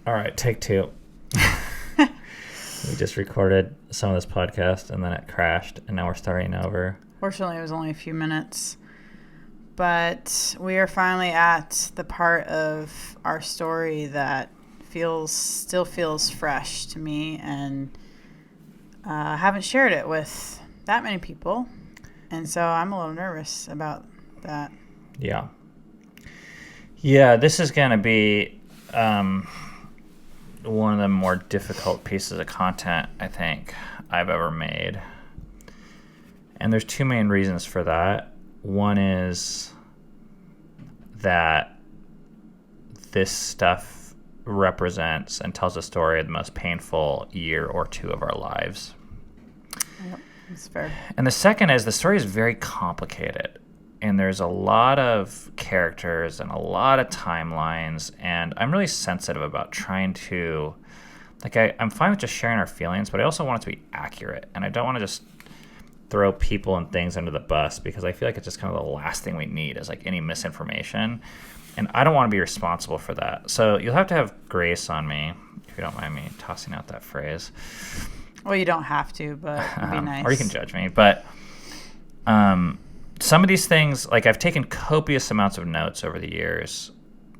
All right, take two. We just recorded some of this podcast and then it crashed and now we're starting over. Fortunately, it was only a few minutes. But we are finally at the part of our story that still feels fresh to me, and haven't shared it with that many people. And so I'm a little nervous about that. Yeah. Yeah, this is going to be one of the more difficult pieces of content I think I've ever made. And there's two main reasons for that. One is that this stuff represents and tells a story of the most painful year or two of our lives. Yep, that's fair. And the second is the story is very complicated. And there's a lot of characters and a lot of timelines. And I'm really sensitive about trying to, I'm fine with just sharing our feelings, but I also want it to be accurate. And I don't want to just throw people and things under the bus, because I feel like it's just kind of the last thing we need is any misinformation. And I don't want to be responsible for that. So you'll have to have grace on me, if you don't mind me tossing out that phrase. Well, you don't have to, but it'd be nice. Or you can judge me. But some of these things, I've taken copious amounts of notes over the years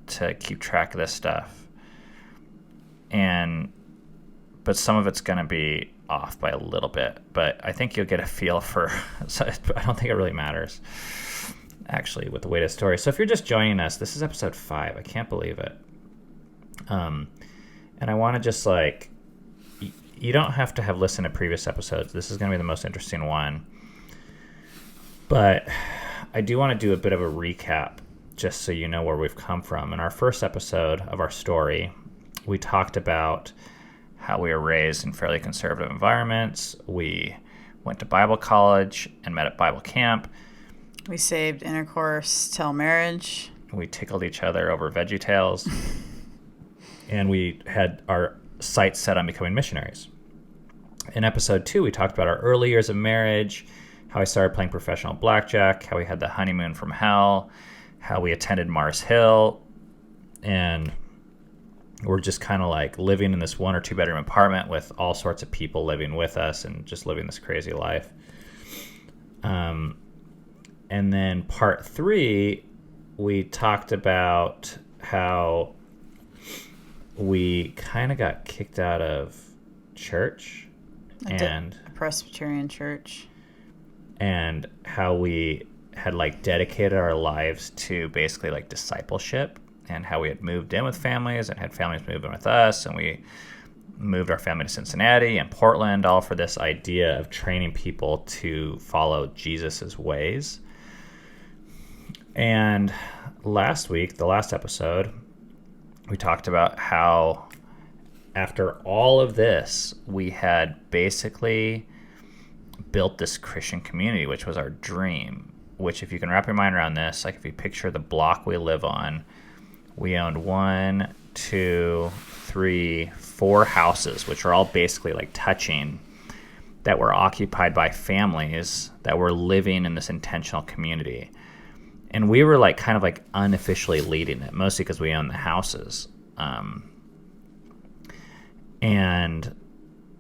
to keep track of this stuff. But some of it's going to be off by a little bit. But I think you'll get a feel for, I don't think it really matters, actually, with the weight of the story. So if you're just joining us, this is episode 5. I can't believe it. And I want to just, you don't have to have listened to previous episodes. This is going to be the most interesting one. But I do want to do a bit of a recap, just so you know where we've come from. In our first episode of our story, we talked about how we were raised in fairly conservative environments. We went to Bible college and met at Bible camp. We saved intercourse till marriage. We tickled each other over VeggieTales. And we had our sights set on becoming missionaries. In episode 2, we talked about our early years of marriage, how I started playing professional blackjack, how we had the honeymoon from hell, how we attended Mars Hill, and we're just kind of living in this 1 or 2 bedroom apartment with all sorts of people living with us and just living this crazy life. And then part 3, we talked about how we kind of got kicked out of church A Presbyterian church. And how we had dedicated our lives to basically discipleship, and how we had moved in with families and had families move in with us, and we moved our family to Cincinnati and Portland, all for this idea of training people to follow Jesus's ways. And last week, the last episode, we talked about how after all of this, we had basically built this Christian community, which was our dream, which, if you can wrap your mind around this, if you picture the block we live on, we owned 1, 2, 3, 4 houses, which are all basically touching, that were occupied by families that were living in this intentional community. And we were unofficially leading it, mostly because we owned the houses. And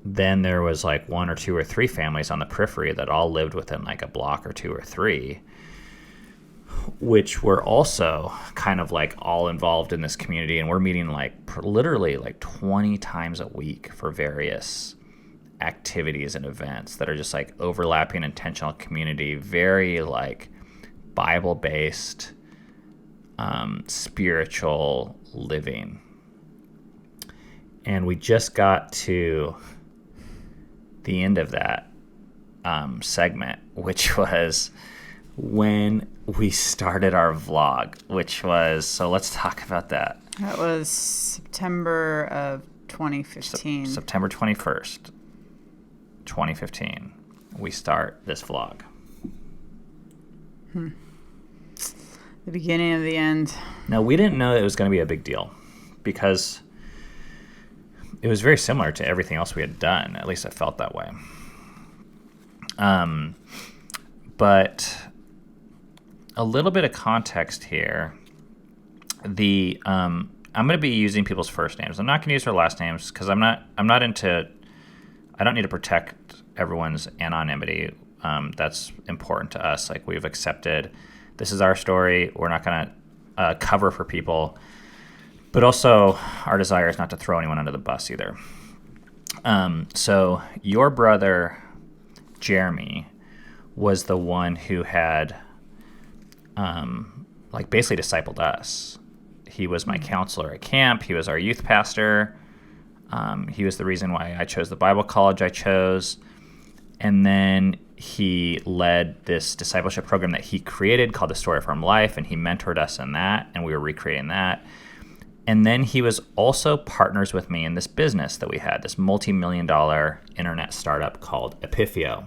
then there was 1 or 2 or 3 families on the periphery that all lived within a block or 2 or 3, which were also kind of all involved in this community. And we're meeting literally 20 times a week for various activities and events that are just overlapping intentional community, very Bible-based, spiritual living. And we just got to the end of that segment, which was when we started our vlog, so let's talk about that. That was September of 2015. September 21st, 2015, we start this vlog. The beginning of the end. Now, we didn't know it was going to be a big deal, because it was very similar to everything else we had done. At least I felt that way. But a little bit of context here. I I'm going to be using people's first names. I'm not going to use their last names because I'm not into. I don't need to protect everyone's anonymity. That's important to us. Like, we've accepted this is our story. We're not going to cover for people, but also our desire is not to throw anyone under the bus either. So your brother Jeremy was the one who had like basically discipled us. He was my counselor at camp. He was our youth pastor. He was the reason why I chose the Bible college I chose. And then he led this discipleship program that he created called The Story From Life, and he mentored us in that, and we were recreating that. And then he was also partners with me in this business that we had, this multi-million-dollar internet startup called Epifio.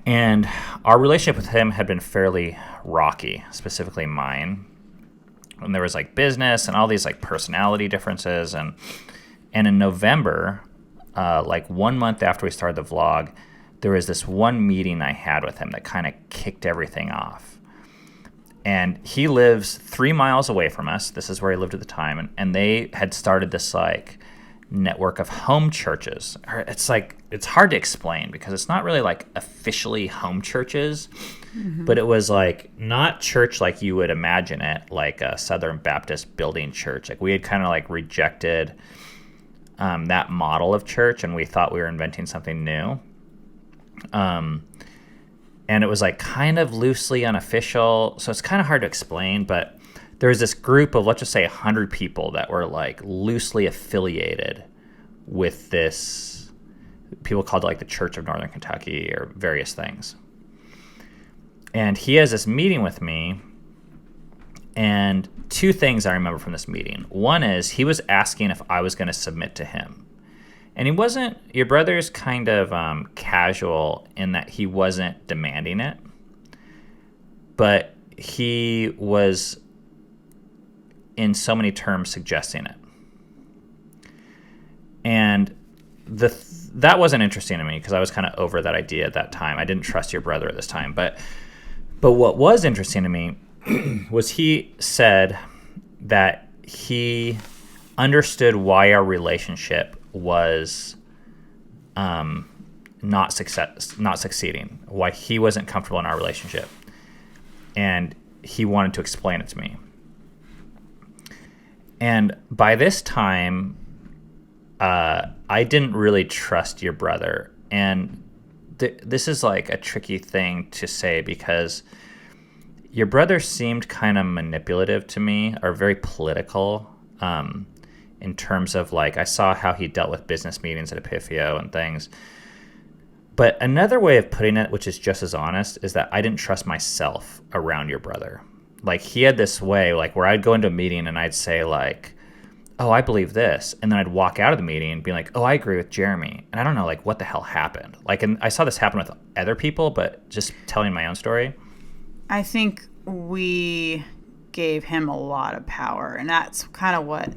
And our relationship with him had been fairly rocky, specifically mine. And there was like business and all these like personality differences. And in November, like 1 month after we started the vlog, there was this one meeting I had with him that kind of kicked everything off. And he lives 3 miles away from us. This is where he lived at the time. And they had started this like network of home churches. It's like, it's hard to explain because it's not really like officially home churches, but it was like not church like you would imagine it, like a Southern Baptist building church. Like, we had kind of like rejected that model of church, and we thought we were inventing something new. And it was like kind of loosely unofficial, so it's kind of hard to explain, but there was this group of, let's just say 100 people that were like loosely affiliated with this, people called it like the Church of Northern Kentucky or various things. And he has this meeting with me, and two things I remember from this meeting. One is he was asking if I was going to submit to him. And he wasn't, your brother's kind of casual in that he wasn't demanding it, but he was in so many terms suggesting it. And that wasn't interesting to me because I was kind of over that idea at that time. I didn't trust your brother at this time. But what was interesting to me was he said that he understood why our relationship was not succeeding, why he wasn't comfortable in our relationship. And he wanted to explain it to me. And by this time, I didn't really trust your brother. And this is like a tricky thing to say because your brother seemed kind of manipulative to me, or very political, in terms of like, I saw how he dealt with business meetings at Epifio and things. But another way of putting it, which is just as honest, is that I didn't trust myself around your brother. Like, he had this way, like, where I'd go into a meeting and I'd say like, oh, I believe this. And then I'd walk out of the meeting and be like, oh, I agree with Jeremy. And I don't know, like, what the hell happened. Like, and I saw this happen with other people, but just telling my own story. I think we gave him a lot of power, and that's kind of what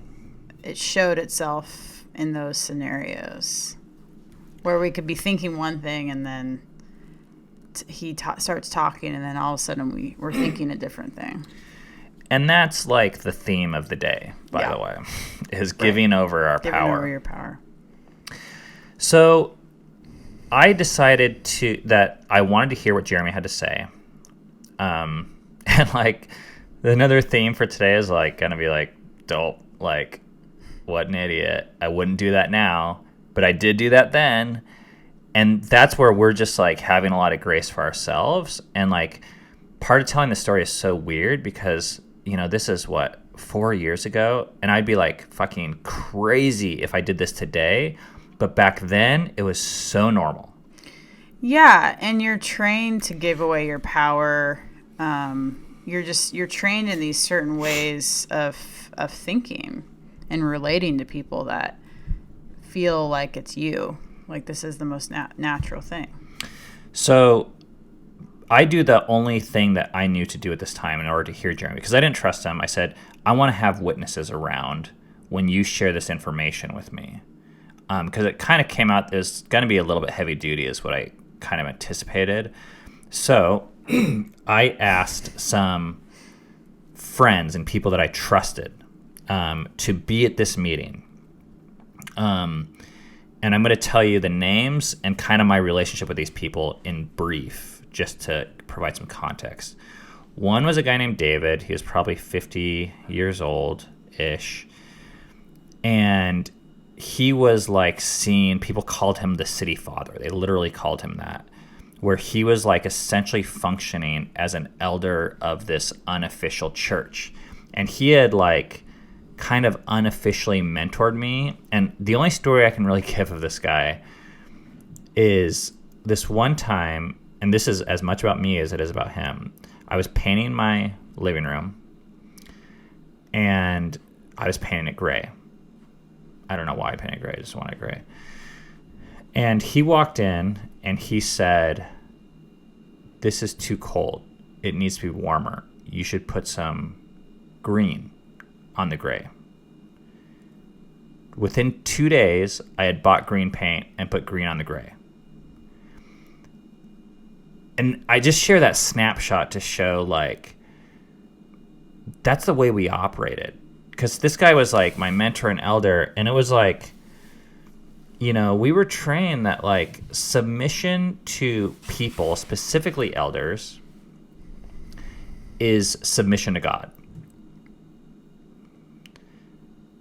it showed itself in those scenarios where we could be thinking one thing and then he starts talking, and then all of a sudden we're thinking a different thing. And that's like the theme of the day, by the way, is giving over our power. Giving over your power. So I decided that I wanted to hear what Jeremy had to say. And like another theme for today is like going to be like, dope, like, what an idiot. I wouldn't do that now, but I did do that then. And that's where we're just like having a lot of grace for ourselves. And like part of telling the story is so weird because, you know, this is 4 years ago. And I'd be like fucking crazy if I did this today. But back then it was so normal. Yeah. And you're trained to give away your power. You're trained in these certain ways of thinking and relating to people that feel like it's you. Like, this is the most natural thing. So I do the only thing that I knew to do at this time in order to hear Jeremy, because I didn't trust him. I said, I want to have witnesses around when you share this information with me. Because it kind of came out, it was going to be a little bit heavy duty is what I kind of anticipated. So I asked some friends and people that I trusted to be at this meeting. And I'm going to tell you the names and kind of my relationship with these people in brief, just to provide some context. One was a guy named David. He was probably 50 years old-ish. And he was like seen, people called him the city father. They literally called him that, where he was like essentially functioning as an elder of this unofficial church. And he had like kind of unofficially mentored me. And the only story I can really give of this guy is this one time, and this is as much about me as it is about him. I was painting my living room, and I was painting it gray. I don't know why I painted gray. I just wanted gray. And he walked in, and he said, "This is too cold. It needs to be warmer. You should put some green on the gray." Within 2 days, I had bought green paint and put green on the gray. And I just share that snapshot to show, like, that's the way we operated. Because this guy was, like, my mentor and elder, and it was like, you know, we were trained that, like, submission to people, specifically elders, is submission to God.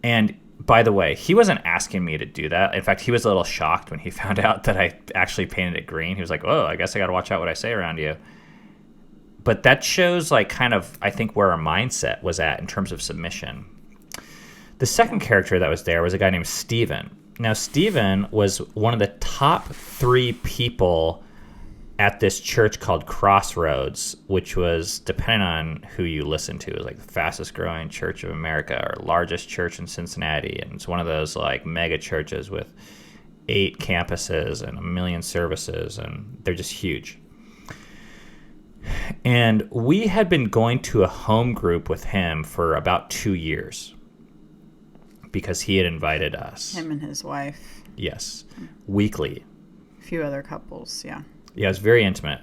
And by the way, he wasn't asking me to do that. In fact, he was a little shocked when he found out that I actually painted it green. He was like, "Oh, I guess I got to watch out what I say around you." But that shows, like, kind of, I think, where our mindset was at in terms of submission. The second character that was there was a guy named Stephen. Now, Stephen was one of the top 3 people at this church called Crossroads, which was, depending on who you listen to, was like the fastest growing church of America, or largest church in Cincinnati. And it's one of those like mega churches with 8 campuses and 1 million services, and they're just huge. And we had been going to a home group with him for about 2 years because he had invited us. Him and his wife. Yes. Weekly. A few other couples, yeah. Yeah, it was very intimate.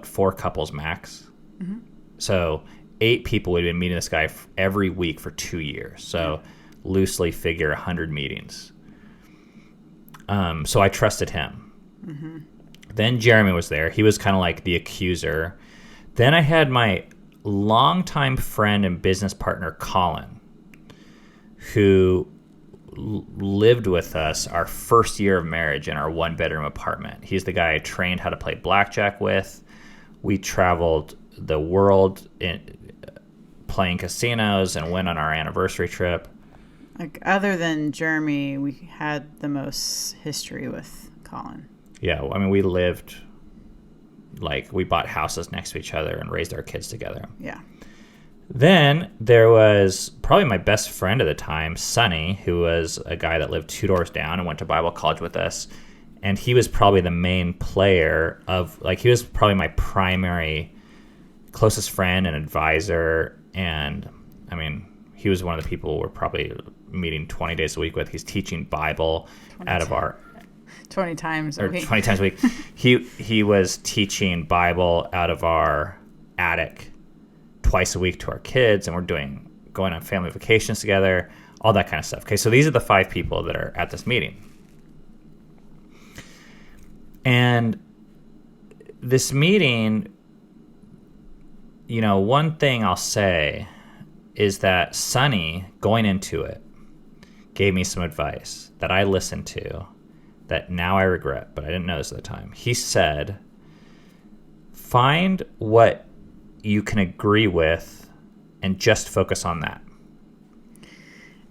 4 couples max? Mm-hmm. So 8 people would have been meeting this guy every week for 2 years. So loosely figure 100 meetings. So I trusted him. Mm-hmm. Then Jeremy was there. He was kind of like the accuser. Then I had my longtime friend and business partner, Colin, who lived with us our first year of marriage in our 1-bedroom apartment. He's the guy I trained how to play blackjack with. We traveled the world playing casinos and went on our anniversary trip. Like, other than Jeremy, we had the most history with Colin. Yeah, I mean, we lived, like, we bought houses next to each other and raised our kids together. Yeah. Then there was probably my best friend at the time, Sonny, who was a guy that lived 2 doors down and went to Bible college with us. And he was probably the main player of, like, he was probably my primary closest friend and advisor. And, I mean, he was one of the people we're probably meeting 20 days a week with. He's teaching Bible out of our... 20 times a week. 20 times a week. He was teaching Bible out of our attic twice a week to our kids, and we're going on family vacations together, all that kind of stuff. Okay, so these are the 5 people that are at this meeting. And this meeting, you know, one thing I'll say is that Sonny, going into it, gave me some advice that I listened to that now I regret, but I didn't know this at the time. He said, find what you can agree with and just focus on that.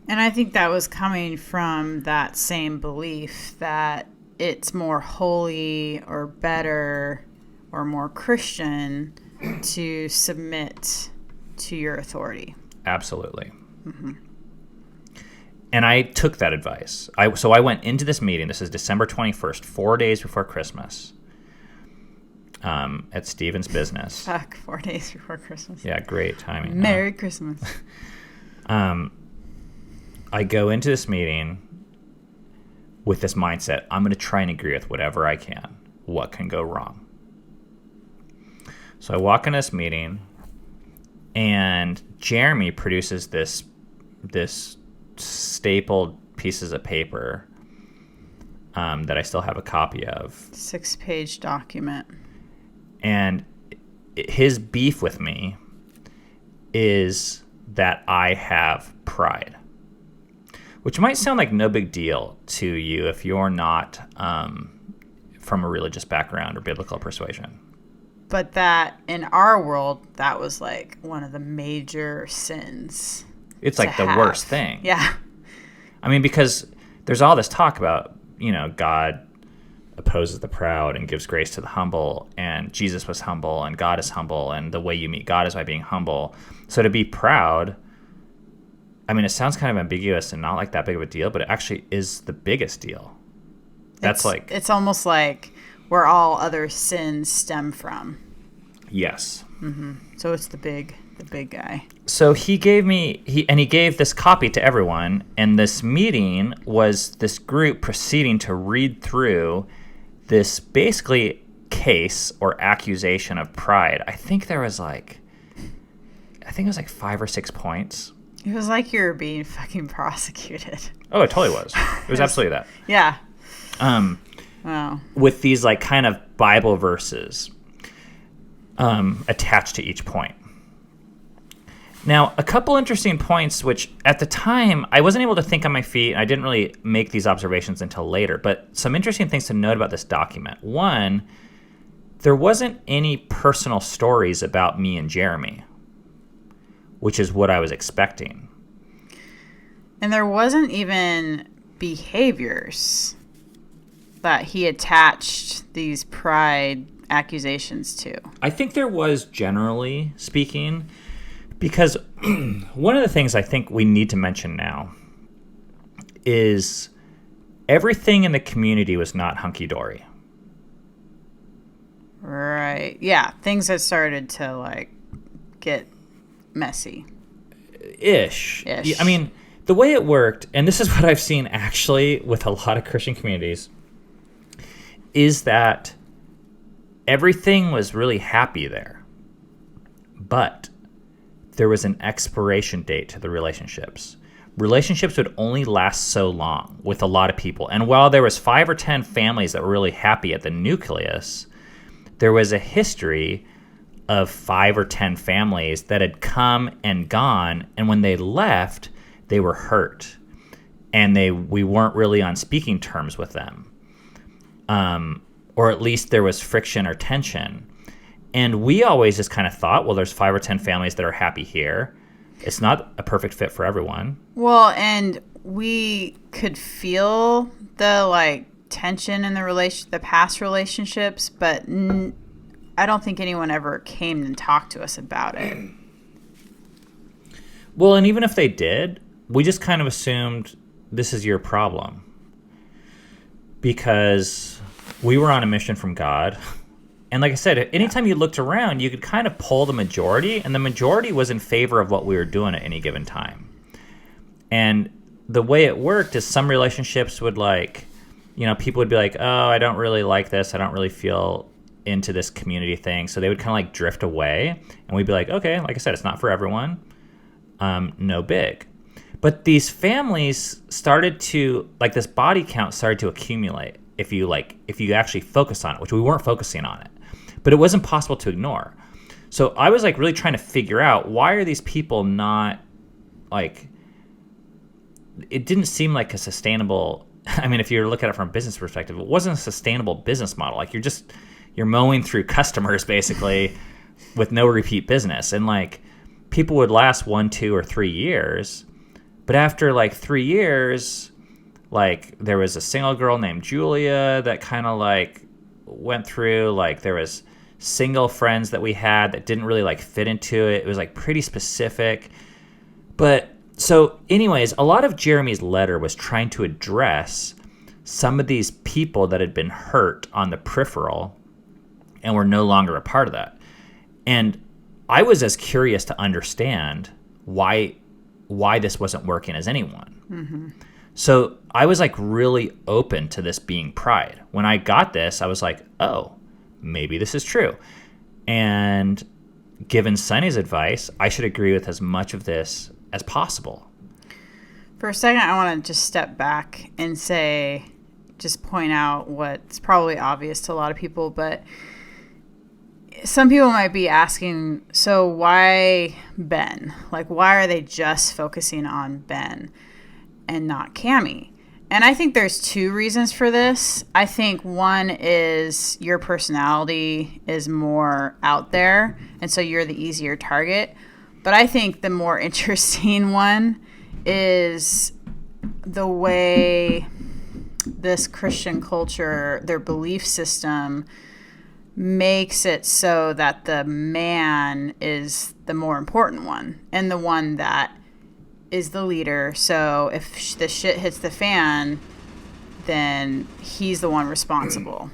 And I think that was coming from that same belief that it's more holy or better or more Christian to submit to your authority. Absolutely. Mm-hmm. And I took that advice. So I went into this meeting. This is December 21st, 4 days before Christmas. At Stephen's business. Fuck, 4 days before Christmas. Yeah, great timing. Merry Christmas. I go into this meeting with this mindset. I'm going to try and agree with whatever I can. What can go wrong? So I walk in this meeting, and Jeremy produces this this stapled pieces of paper that I still have a copy of. 6-page document. And his beef with me is that I have pride, which might sound like no big deal to you if you're not from a religious background or biblical persuasion. But that, in our world, that was like one of the major sins. It's like the worst thing. Yeah. I mean, because there's all this talk about, God opposes the proud and gives grace to the humble, and Jesus was humble, and God is humble, and the way you meet God is by being humble. So to be proud, I mean, it sounds kind of ambiguous and not like that big of a deal, but it actually is the biggest deal. It's almost like where all other sins stem from. Yes. Mm-hmm. So it's the big guy. So he gave this copy to everyone, and this meeting was this group proceeding to read through this basically case or accusation of pride. I think it was like 5 or 6 points. It was like you were being fucking prosecuted. Oh, it totally was. It was absolutely that. Yeah. Wow. With these like kind of Bible verses attached to each point. Now, a couple interesting points, which at the time I wasn't able to think on my feet. I didn't really make these observations until later, but some interesting things to note about this document. One, there wasn't any personal stories about me and Jeremy, which is what I was expecting. And there wasn't even behaviors that he attached these pride accusations to. I think there was, generally speaking, because one of the things I think we need to mention now is everything in the community was not hunky-dory. Right. Yeah. Things had started to like get messy. Ish. I mean, the way it worked, and this is what I've seen actually with a lot of Christian communities, is that everything was really happy there. But there was an expiration date to the relationships. Relationships would only last so long with a lot of people. And while there was 5 or 10 families that were really happy at the nucleus, there was a history of 5 or 10 families that had come and gone, and when they left, they were hurt. And we weren't really on speaking terms with them. Or at least there was friction or tension. And we always just kind of thought, well, there's 5 or 10 families that are happy here. It's not a perfect fit for everyone. Well, and we could feel the like tension in the past relationships, but I don't think anyone ever came and talked to us about it. Well, and even if they did, we just kind of assumed this is your problem. Because we were on a mission from God. And like I said, anytime you looked around, you could kind of pull the majority, and the majority was in favor of what we were doing at any given time. And the way it worked is some relationships would people would be like, oh, I don't really like this. I don't really feel into this community thing. So they would kind of like drift away, and we'd be like, okay, like I said, it's not for everyone. No big. But these families started to, like this body count started to accumulate if you actually focus on it, which we weren't focusing on it. But it wasn't possible to ignore. So I was like really trying to figure out, why are these people not like, it didn't seem like a sustainable, I mean, if you look at it from a business perspective, it wasn't a sustainable business model. Like you're mowing through customers basically with no repeat business. And like people would last 1, 2, or 3 years. But after like 3 years, like there was a single girl named Julia that kind of like went through, like there was single friends that we had that didn't really like fit into it. It was like pretty specific. But so anyways, a lot of Jeremy's letter was trying to address some of these people that had been hurt on the peripheral and were no longer a part of that. And I was as curious to understand why this wasn't working as anyone. Mm-hmm. So I was like really open to this being pride. When I got this, I was like, oh, maybe this is true. And given Sunny's advice, I should agree with as much of this as possible. For a second, I want to just step back and say, just point out what's probably obvious to a lot of people, but some people might be asking, so why Ben? Like, why are they just focusing on Ben and not Cammie? And I think there's two reasons for this. I think one is your personality is more out there, and so you're the easier target. But I think the more interesting one is the way this Christian culture, their belief system, makes it so that the man is the more important one and the one that is the leader. So if the shit hits the fan, then he's the one responsible.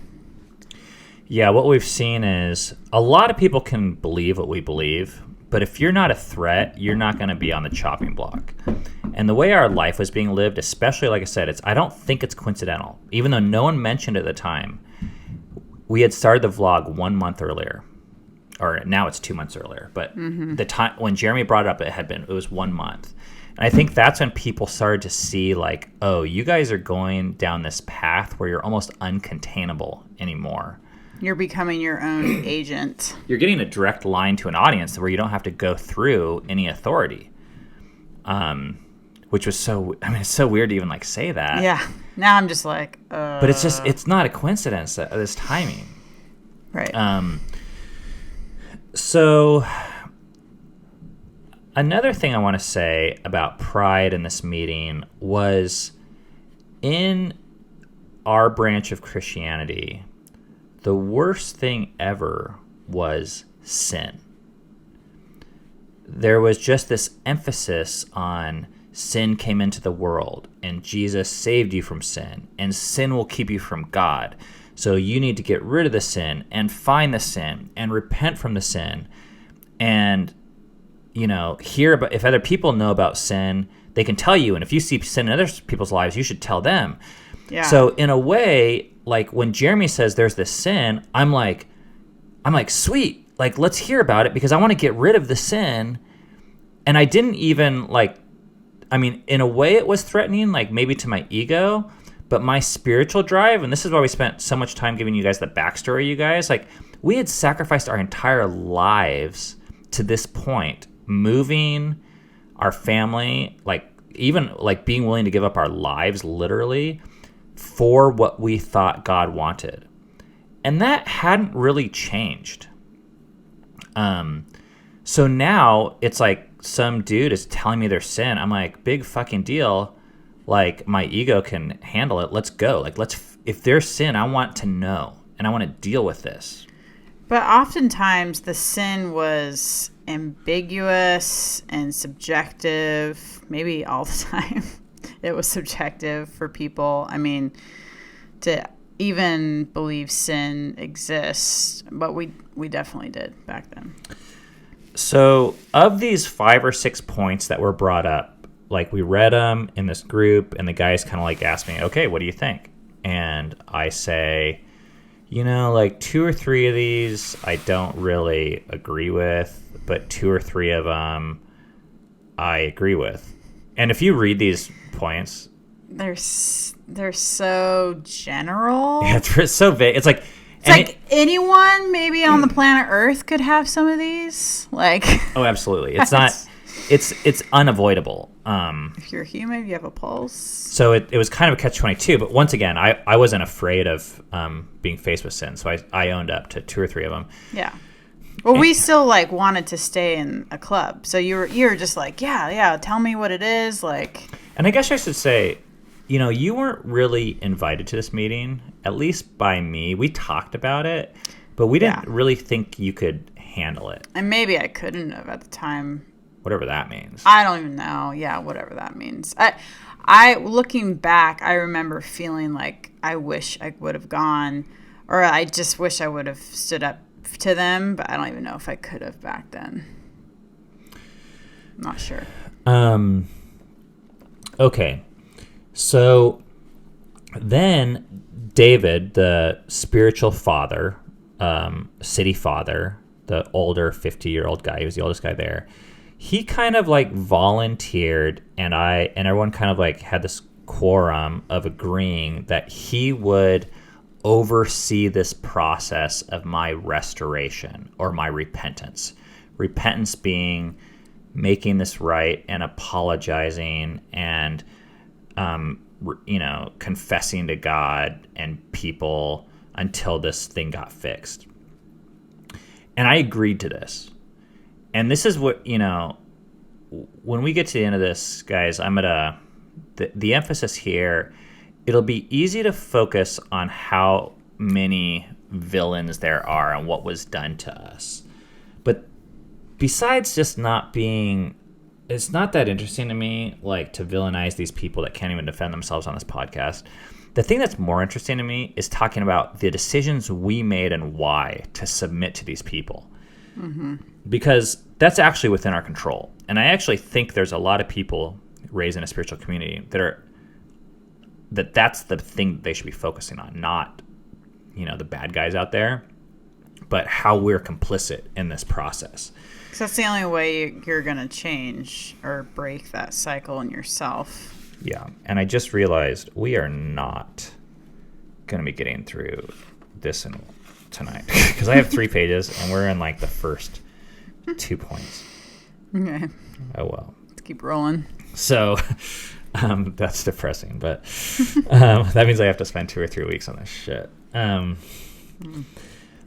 Yeah, what we've seen is a lot of people can believe what we believe, but if you're not a threat, you're not going to be on the chopping block. And the way our life was being lived, especially, like I said, I don't think it's coincidental. Even though no one mentioned it at the time, we had started the vlog 1 month earlier, or now it's 2 months earlier. But the time when Jeremy brought it up, it was 1 month. And I think that's when people started to see, like, oh, you guys are going down this path where you're almost uncontainable anymore. You're becoming your own agent. You're getting a direct line to an audience where you don't have to go through any authority. Which was it's so weird to even, like, say that. Yeah. Now I'm just like, But it's not a coincidence, this timing. Right. So another thing I want to say about pride in this meeting was, in our branch of Christianity, the worst thing ever was sin. There was just this emphasis on sin came into the world and Jesus saved you from sin, and sin will keep you from God. So you need to get rid of the sin and find the sin and repent from the sin. And, hear about, if other people know about sin, they can tell you. And if you see sin in other people's lives, you should tell them. Yeah. So in a way, like when Jeremy says there's this sin, I'm like, sweet, like, let's hear about it because I want to get rid of the sin. And I didn't even in a way it was threatening, like maybe to my ego, but my spiritual drive, and this is why we spent so much time giving you guys the backstory, you guys, like we had sacrificed our entire lives to this point, moving our family, like even like being willing to give up our lives literally for what we thought God wanted. And that hadn't really changed. So now it's like some dude is telling me their sin. I'm like, big fucking deal. Like, my ego can handle it. Let's go. Like, if there's sin, I want to know and I want to deal with this. But oftentimes the sin was ambiguous and subjective. Maybe all the time it was subjective for people. I mean, to even believe sin exists, but we definitely did back then. So of these 5 or 6 points that were brought up, like we read them in this group and the guys kind of like asked me, okay, what do you think? And I say, like 2 or 3 of these I don't really agree with, but 2 or 3 of them I agree with. And if you read these points, they're so general. Yeah, it's so vague. It's like anyone maybe on the planet Earth could have some of these. Like, oh, absolutely. It's not. It's unavoidable. If you're human, you have a pulse. So it was kind of a catch-22. But once again, I wasn't afraid of being faced with sin, so I owned up to 2 or 3 of them. Yeah. Well, we still like wanted to stay in a club, so you were just like, yeah, tell me what it is, like. And I guess I should say, you weren't really invited to this meeting, at least by me. We talked about it, but we didn't really think you could handle it. And maybe I couldn't have at the time. Whatever that means. I don't even know. Yeah, whatever that means. I looking back, I remember feeling like I wish I would have gone, or I just wish I would have stood up to them, but I don't even know if I could have back then. I'm not sure. Okay. So then David, the spiritual father, city father, the older 50-year-old guy, he was the oldest guy there, he kind of like volunteered, and everyone kind of like had this quorum of agreeing that he would oversee this process of my restoration or my repentance. Repentance being making this right and apologizing and, confessing to God and people until this thing got fixed. And I agreed to this. And this is what, when we get to the end of this, guys, I'm going to, the emphasis here, it'll be easy to focus on how many villains there are and what was done to us. But besides just not being, it's not that interesting to me, like, to villainize these people that can't even defend themselves on this podcast. The thing that's more interesting to me is talking about the decisions we made and why to submit to these people. Mm-hmm. Because that's actually within our control. And I actually think there's a lot of people raised in a spiritual community that's the thing they should be focusing on, not, the bad guys out there, but how we're complicit in this process. Because that's the only way you're going to change or break that cycle in yourself. Yeah. And I just realized we are not going to be getting through this tonight because I have 3 pages and we're in like the first 2 points. Okay. Oh, well. Let's keep rolling. So that's depressing, but that means I have to spend 2 or 3 weeks on this shit.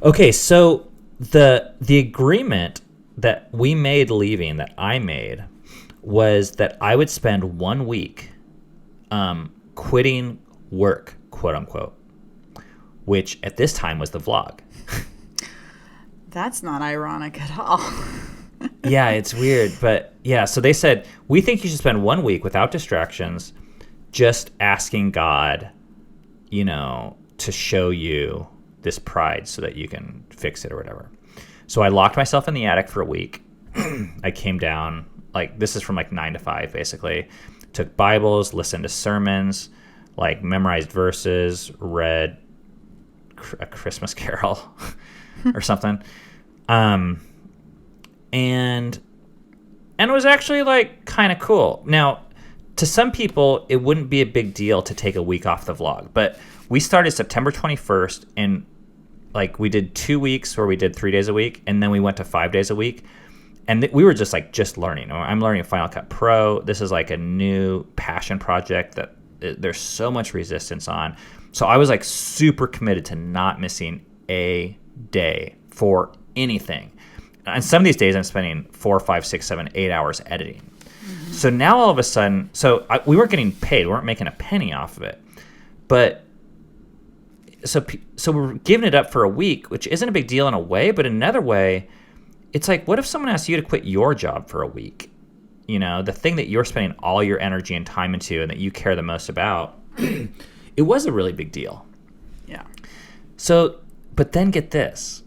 Okay, so the agreement that we made leaving, that I made, was that I would spend 1 week quitting work, quote unquote, which at this time was the vlog. That's not ironic at all. Yeah, it's weird. But yeah, so they said, we think you should spend 1 week without distractions, just asking God, to show you this pride so that you can fix it or whatever. So I locked myself in the attic for a week. I came down, like, this is from like 9 to 5, basically. Took Bibles, listened to sermons, like memorized verses, read a Christmas Carol or something. And it was actually like kind of cool. Now, to some people, it wouldn't be a big deal to take a week off the vlog, but we started September 21st, and like we did 2 weeks where we did 3 days a week, and then we went to 5 days a week. And we were just learning. I'm learning Final Cut Pro. This is like a new passion project that there's so much resistance on. So I was like super committed to not missing a day for anything. And some of these days I'm spending 4, 5, 6, 7, 8 hours editing. Mm-hmm. So now all of a sudden, we weren't getting paid. We weren't making a penny off of it. But so we're giving it up for a week, which isn't a big deal in a way, but in another way, it's like, what if someone asked you to quit your job for a week? The thing that you're spending all your energy and time into and that you care the most about, it was a really big deal. Yeah. So, but then get this.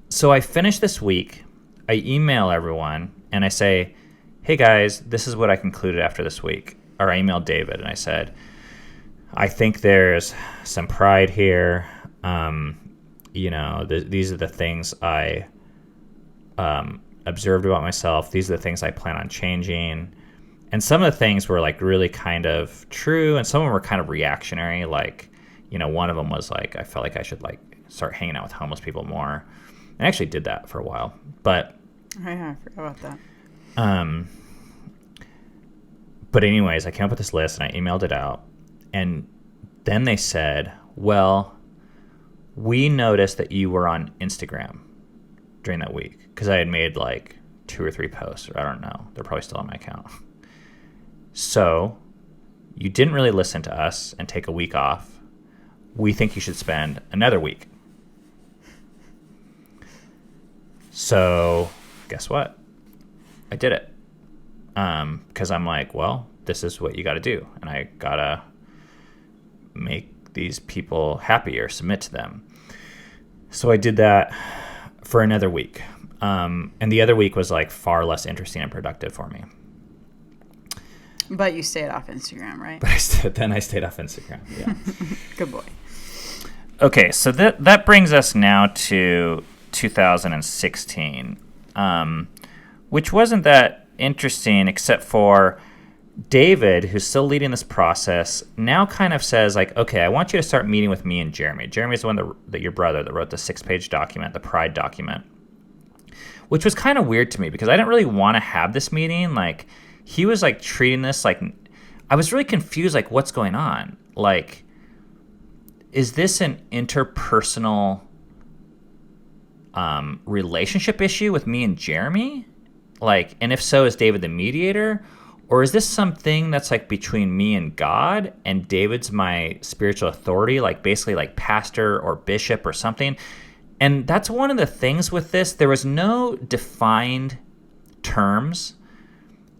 So I finish this week, I email everyone, and I say, hey guys, this is what I concluded after this week. Or I emailed David, and I said, I think there's some pride here. These are the things I observed about myself. These are the things I plan on changing. And some of the things were like really kind of true, and some of them were kind of reactionary. Like, one of them was like, I felt like I should like start hanging out with homeless people more. I actually did that for a while, but I forgot about that. But anyways, I came up with this list and I emailed it out, and then they said, well, we noticed that you were on Instagram during that week, because I had made like 2 or 3 posts, or I don't know. They're probably still on my account. So you didn't really listen to us and take a week off. We think you should spend another week. So guess what? I did it. Because I'm like, well, this is what you got to do. And I got to make these people happy or submit to them. So I did that for another week. And the other week was like far less interesting and productive for me. But you stayed off Instagram, right? But then I stayed off Instagram, yeah. Good boy. Okay, so that brings us now to 2016, which wasn't that interesting, except for David, who's still leading this process, now kind of says, like, okay, I want you to start meeting with me and Jeremy. Jeremy's the one that your brother that wrote the 6-page document, the Pride document, which was kind of weird to me because I didn't really want to have this meeting. Like, he was, like, treating this like, I was really confused, like, what's going on? Like, is this an interpersonal relationship issue with me and Jeremy? Like, and if so, is David the mediator? Or is this something that's like between me and God, and David's my spiritual authority, like basically like pastor or bishop or something? And that's one of the things with this. There was no defined terms.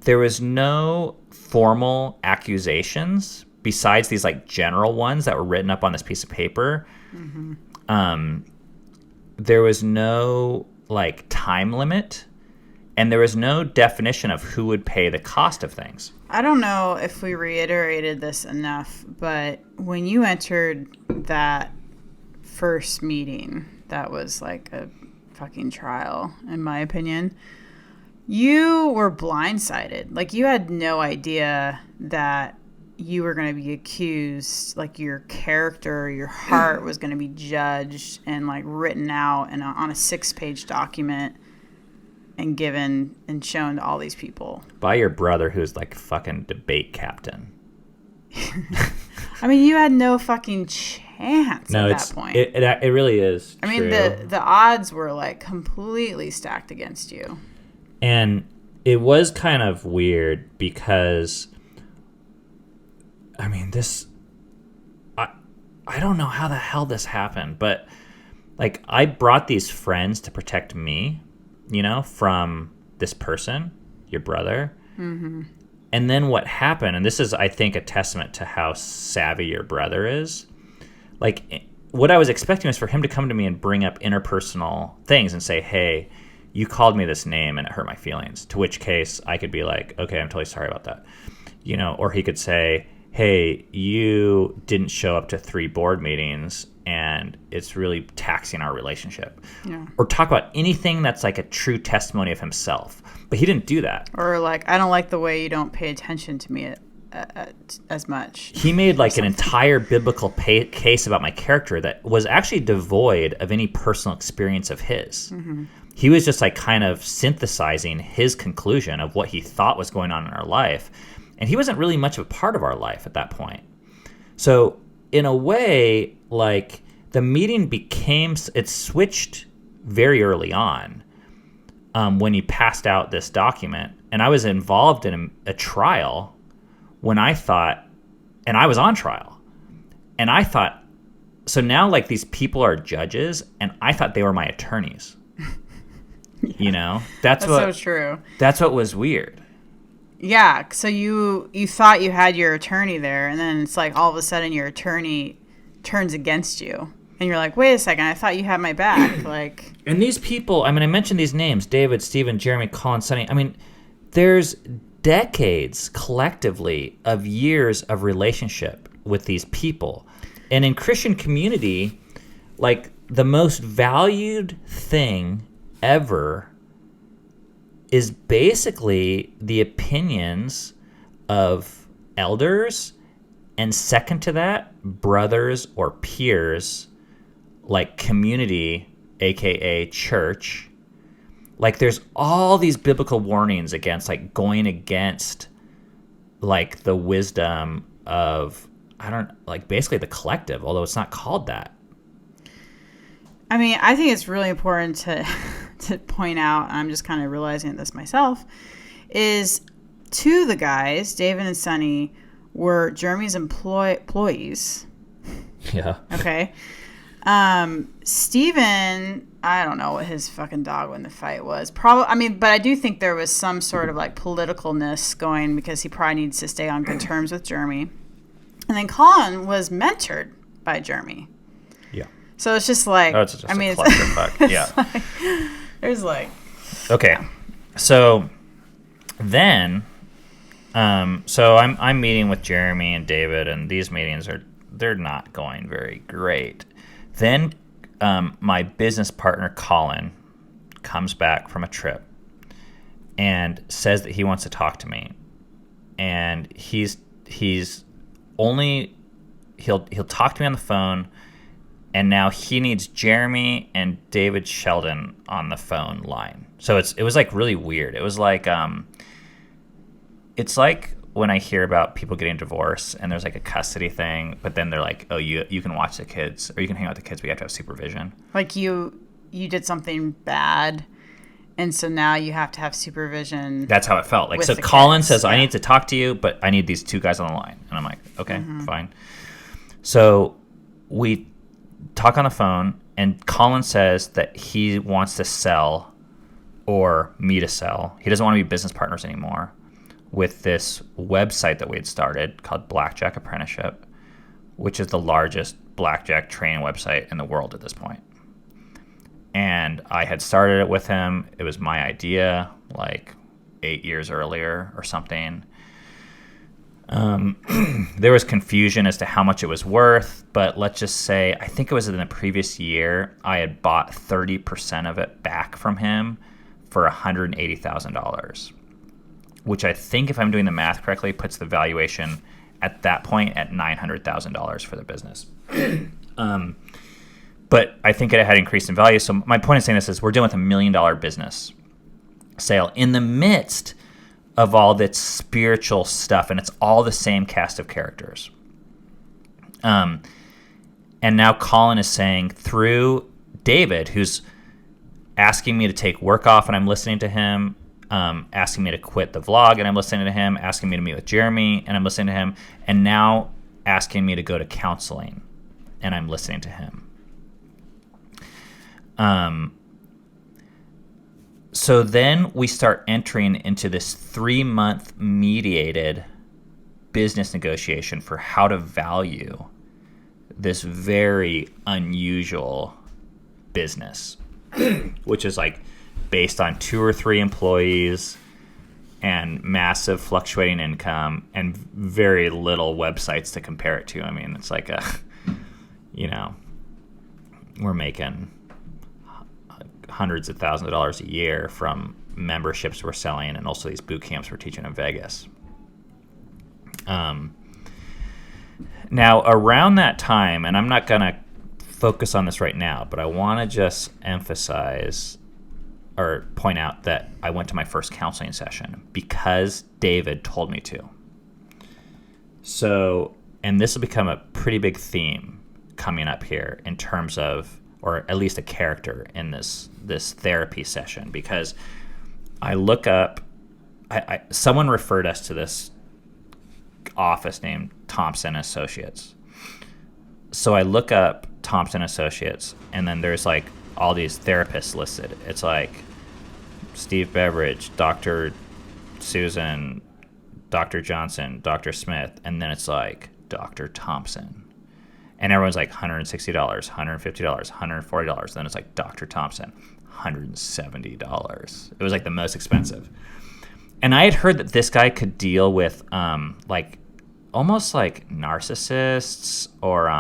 There was no formal accusations besides these like general ones that were written up on this piece of paper. Mm-hmm. There was no like time limit. And there was no definition of who would pay the cost of things. I don't know if we reiterated this enough, but when you entered that first meeting, that was like a fucking trial, in my opinion, you were blindsided. Like, you had no idea that you were going to be accused, like your character, your heart was going to be judged and like written out on a 6-page document and given and shown to all these people. By your brother, who's like fucking debate captain. I mean, you had no fucking chance at that point. It really is I mean, the odds were like completely stacked against you. And it was kind of weird because, I mean, I don't know how the hell this happened, but like I brought these friends to protect me, you know, from this person, your brother. Mm-hmm. And then what happened, and this is, I think, a testament to how savvy your brother is. Like, what I was expecting was for him to come to me and bring up interpersonal things and say, hey, you called me this name and it hurt my feelings. To which case I could be like, okay, I'm totally sorry about that. You know, or he could say, hey, you didn't show up to 3 board meetings and it's really taxing our relationship. Yeah. Or talk about anything that's like a true testimony of himself. But he didn't do that. Or like, I don't like the way you don't pay attention to me as much. He made like an entire biblical case about my character that was actually devoid of any personal experience of his. Mm-hmm. He was just like kind of synthesizing his conclusion of what he thought was going on in our life. And he wasn't really much of a part of our life at that point. So in a way, like the meeting it switched very early on when he passed out this document. And I was involved in a trial when I thought, and I was on trial. And I thought, so now like these people are judges and I thought they were my attorneys. Yeah. You know, that's so true. That's what was weird. Yeah, so you thought you had your attorney there, and then it's like all of a sudden your attorney turns against you, and you're like, "Wait a second, I thought you had my back." Like, and these people, I mean, I mentioned these names: David, Stephen, Jeremy, Colin, Sonny. I mean, there's decades collectively of years of relationship with these people, and in Christian community, like the most valued thing ever is basically the opinions of elders, and second to that, brothers or peers, like community, aka church. Like there's all these biblical warnings against like going against like the wisdom of, basically the collective, although it's not called that. I mean, I think it's really important to point out, and I'm just kind of realizing this myself, is 2 of the guys, David and Sonny, were Jeremy's employees. Yeah. Okay. Stephen, I don't know what his fucking dog in the fight was. Probably, I mean, but I do think there was some sort of like politicalness going because he probably needs to stay on good terms with Jeremy. And then Colin was mentored by Jeremy. Yeah. So it's just like, it's just a clusterfuck. Yeah. Like, there's like. Okay. Yeah. So then, so I'm meeting with Jeremy and David, and these meetings they're not going very great. Then my business partner Colin comes back from a trip, and says that he wants to talk to me. And he's only he'll talk to me on the phone, and now he needs Jeremy and David Sheldon on the phone line. So it was like really weird. It was like it's like when I hear about people getting divorced and there's like a custody thing, but then they're like, oh, you can watch the kids or you can hang out with the kids, but you have to have supervision. Like you did something bad, and so now you have to have supervision. That's how it felt. Like, so Colin says, yeah. I need to talk to you, but I need these two guys on the line. And I'm like, okay, fine. So we talk on the phone, and Colin says that he wants to sell, or me to sell. He doesn't want to be business partners anymore with this website that we had started called Blackjack Apprenticeship, which is the largest blackjack training website in the world at this point. And I had started it with him. It was my idea like 8 years earlier or something. There was confusion as to how much it was worth, but let's just say, I think it was in the previous year, I had bought 30% of it back from him for $180,000, which I think, if I'm doing the math correctly, puts the valuation at that point at $900,000 for the business. But I think it had increased in value. So my point in saying this is we're dealing with $1 million business sale in the midst of all this spiritual stuff, and it's all the same cast of characters. And now Colin is saying, through David, who's asking me to take work off and I'm listening to him, asking me to quit the vlog and I'm listening to him, asking me to meet with Jeremy and I'm listening to him, and now asking me to go to counseling and I'm listening to him. So then we start entering into this 3-month mediated business negotiation for how to value this very unusual business, which is like based on 2 or 3 employees and massive fluctuating income and very little websites to compare it to. I mean, it's like we're making hundreds of thousands of dollars a year from memberships we're selling and also these boot camps we're teaching in Vegas. Now, around that time, and I'm not going to focus on this right now, but I want to just emphasize or point out that I went to my first counseling session because David told me to. So, and this will become a pretty big theme coming up here in terms of, or at least a character in this therapy session, because I look up, someone referred us to this office named Thompson Associates. So I look up Thompson Associates, and then there's like all these therapists listed. It's like Steve Beveridge, Dr. Susan, Dr. Johnson, Dr. Smith, and then it's like Dr. Thompson. And everyone's like $160, $150, $140. Then it's like Dr. Thompson, $170. It was like the most expensive. And I had heard that this guy could deal with like almost like narcissists or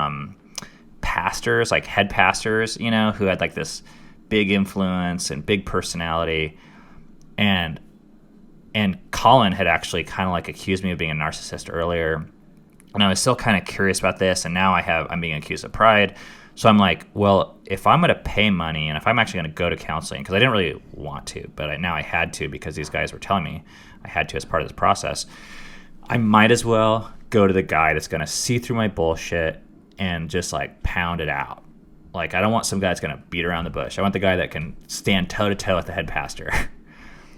pastors, like head pastors, who had like this big influence and big personality. And Colin had actually kind of like accused me of being a narcissist earlier. And I was still kind of curious about this, and now I'm being accused of pride. So I'm like, well, if I'm going to pay money and if I'm actually going to go to counseling, because I didn't really want to, but now I had to because these guys were telling me I had to as part of this process, I might as well go to the guy that's going to see through my bullshit and just like pound it out. Like, I don't want some guy that's going to beat around the bush. I want the guy that can stand toe-to-toe with the head pastor.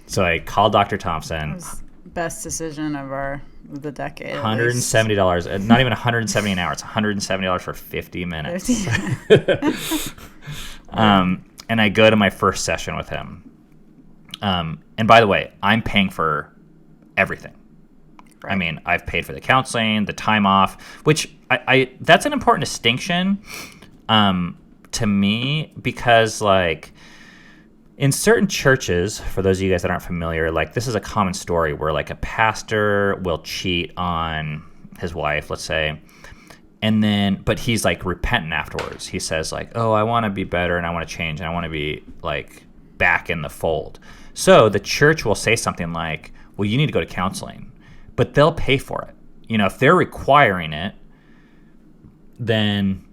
So I called Dr. Thompson. Best decision of the decade. $170, not even $170 an hour. It's $170 for 50 minutes. And I go to my first session with him. And by the way, I'm paying for everything. Right. I mean, I've paid for the counseling, the time off, which I that's an important distinction to me, because like in certain churches, for those of you guys that aren't familiar, like this is a common story where like a pastor will cheat on his wife, let's say, but he's like repentant afterwards. He says like, oh, I want to be better and I want to change and I want to be like back in the fold. So the church will say something like, well, you need to go to counseling, but they'll pay for it. If they're requiring it, then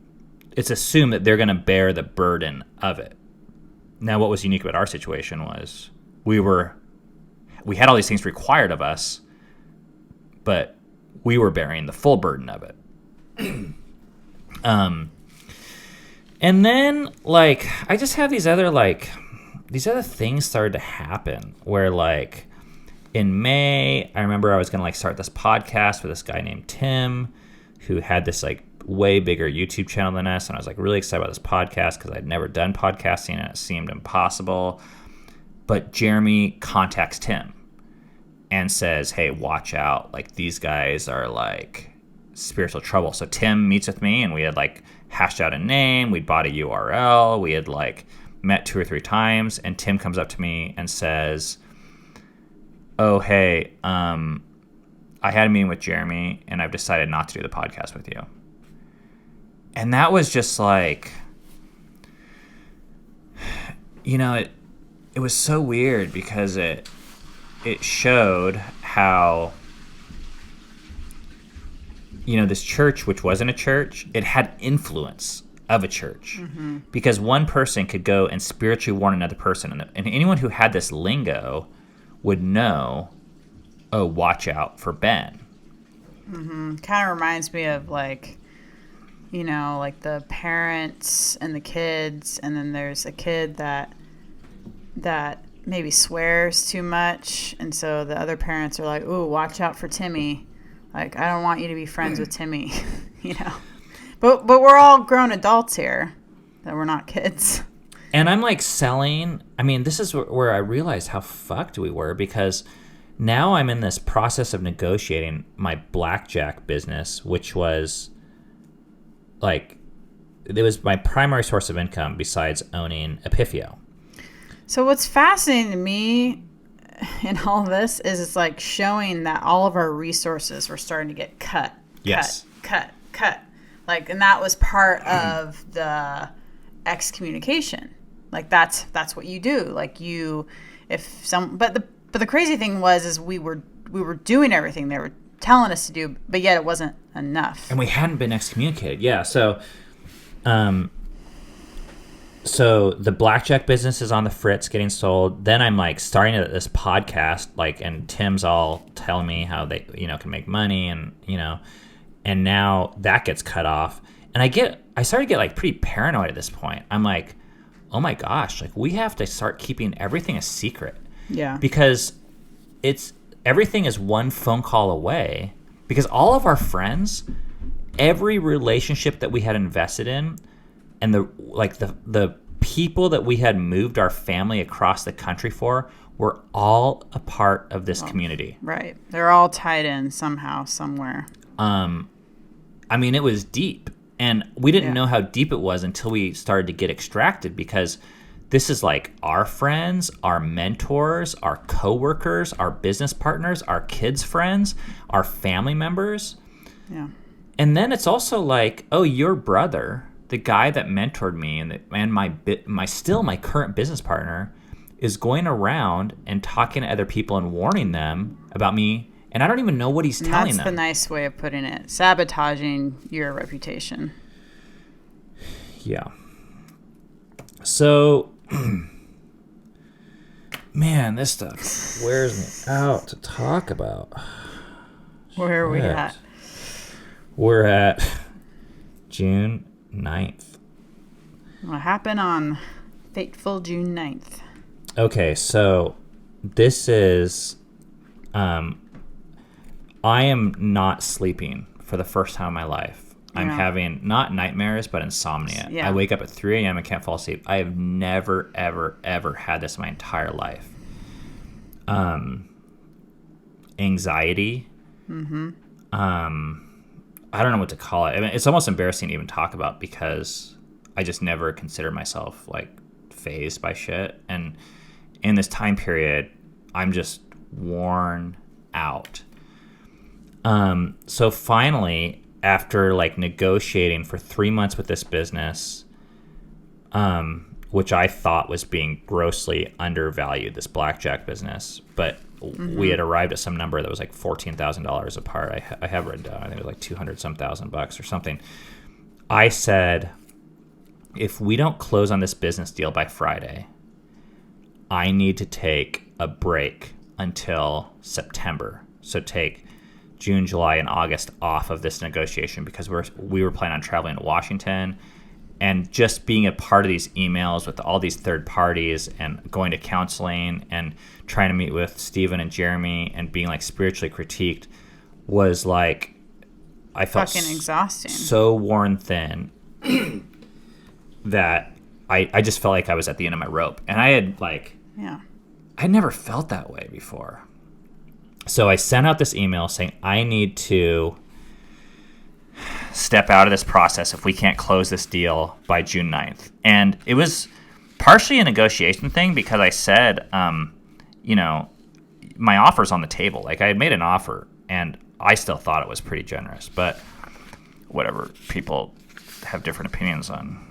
it's assumed that they're going to bear the burden of it. Now, what was unique about our situation was we had all these things required of us, but we were bearing the full burden of it. And then, like, I just have these other things started to happen where, like, in May, I remember I was going to, like, start this podcast with this guy named Tim who had this, like, way bigger YouTube channel than us. And I was, like, really excited about this podcast because I'd never done podcasting and it seemed impossible. But Jeremy contacts Tim and says, hey, watch out. Like, these guys are, like, spiritual trouble. So Tim meets with me and we had, like, hashed out a name. We'd bought a URL. We had, like, met 2 or 3 times. And Tim comes up to me and says, oh, hey, I had a meeting with Jeremy and I've decided not to do the podcast with you. And that was just like, it was so weird because it showed how, this church, which wasn't a church, it had influence of a church. Mm-hmm. Because one person could go and spiritually warn another person. And anyone who had this lingo would know, oh, watch out for Ben. Mm-hmm. Kind of reminds me of, like, like the parents and the kids, and then there's a kid that maybe swears too much, and so the other parents are like, ooh, watch out for Timmy. Like, I don't want you to be friends with Timmy, But we're all grown adults here, that we're not kids. And I'm, like, selling. I mean, this is where I realized how fucked we were, because now I'm in this process of negotiating my blackjack business, which was, like, it was my primary source of income besides owning Epifio. So what's fascinating to me in all this is it's, like, showing that all of our resources were starting to get cut. Yes. Cut. Like, and that was part of the excommunication. Like, that's what you do. Like, but the crazy thing was we were doing everything they were telling us to do, but yet it wasn't enough. And we hadn't been excommunicated. Yeah. So the blackjack business is on the fritz, getting sold. Then I'm, like, starting this podcast, like, and Tim's all telling me how they, can make money, and and now that gets cut off. And I started to get, like, pretty paranoid at this point. I'm like, oh my gosh, like, we have to start keeping everything a secret. Yeah. Because everything is one phone call away. Because all of our friends, every relationship that we had invested in, and the people that we had moved our family across the country for, were all a part of this community. Right. They're all tied in somehow, somewhere. I mean, it was deep. And we didn't know how deep it was until we started to get extracted, because this is, like, our friends, our mentors, our coworkers, our business partners, our kids' friends, our family members. Yeah. And then it's also like, oh, your brother, the guy that mentored me and my current business partner, is going around and talking to other people and warning them about me. And I don't even know what he's telling them. That's the nice way of putting it. Sabotaging your reputation. Yeah. So, man, this stuff wears me out to talk about. Where are we at? We're at June 9th. What happened on fateful June 9th? Okay, so this is... I am not sleeping for the first time in my life. I'm having not nightmares, but insomnia. Yeah. I wake up at 3 a.m. and can't fall asleep. I have never, ever, ever had this in my entire life. Anxiety. Mm-hmm. I don't know what to call it. I mean, it's almost embarrassing to even talk about, because I just never consider myself, like, fazed by shit. And in this time period, I'm just worn out. So finally, after, like, negotiating for 3 months with this business, which I thought was being grossly undervalued, this blackjack business. But we had arrived at some number that was like $14,000 apart. I have written down, I think it was like 200 some thousand bucks or something. I said, if we don't close on this business deal by Friday, I need to take a break until September. So take June, July, and August off of this negotiation, because we were planning on traveling to Washington, and just being a part of these emails with all these third parties and going to counseling and trying to meet with Stephen and Jeremy and being like spiritually critiqued was like, I felt fucking exhausting, so worn thin that I just felt like I was at the end of my rope. And I had like, I never felt that way before. So I sent out this email saying, I need to step out of this process if we can't close this deal by June 9th. And it was partially a negotiation thing, because I said, my offer's on the table. Like, I had made an offer, and I still thought it was pretty generous. But whatever, people have different opinions on